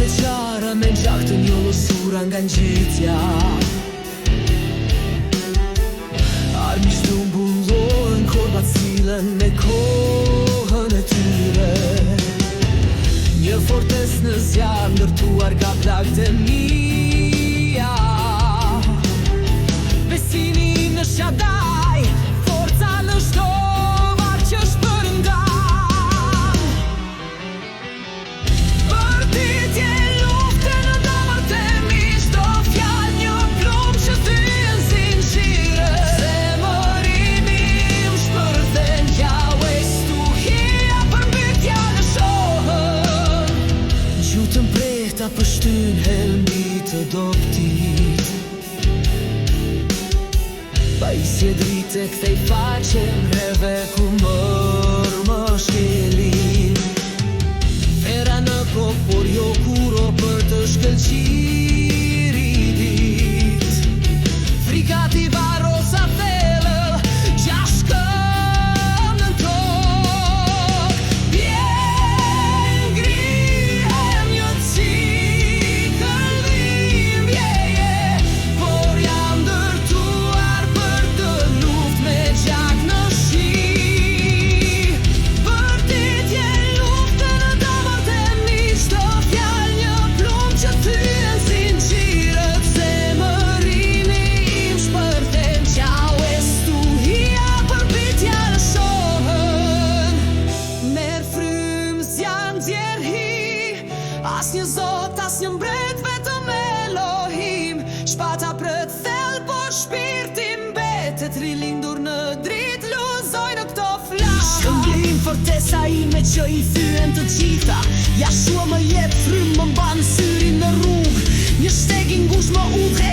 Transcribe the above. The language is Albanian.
veçara me gjak të një losura nga ngjitja. Armiq të mbullohen korbat sillen me kohën e tyre. Një fortes në zjarr ndërtuar nga plagët e mia. Besimi në Shaddai, forca në shtovar që shpërndan. Përditje lufte në damët e mi, çdo fjalë një plumë që thyen zinxhire. Zemërimi im shpërthen, Yahweh stuhia përmbitja në shohën. Gjutën prehta pështyn helmi të doptit. Pajisje drite kthej faqen neve ku mërë më shkelin. Vera në kokë por jo kuro për të shkëlqirit. Frikati varosa thellë, gjashtë këmbë në tokë. Bjen ngrihem një cikël dhimbjeje, por jam ndërtuar për të luftë me gjak në shi. Përditje lufte në damët e mi, çdo fjalë një plumë që thyen zinxhirët. Zemërimi im shpërthen, Yahweh stuhia përmbitja në shohën. Merr frymë zjarr nxjerr hi, asnjë zot, asnjë mbret, vetëm Elohim. Shpata pret thellë, por shpirti mbetet rilindur në dritë, luzoj në këto flamë. Shkëmblim fortesa ime që i thyen të gjitha. Yahshua më jep frymë, më mban syrin në rrugë. Një shteg i ngushtë më udhë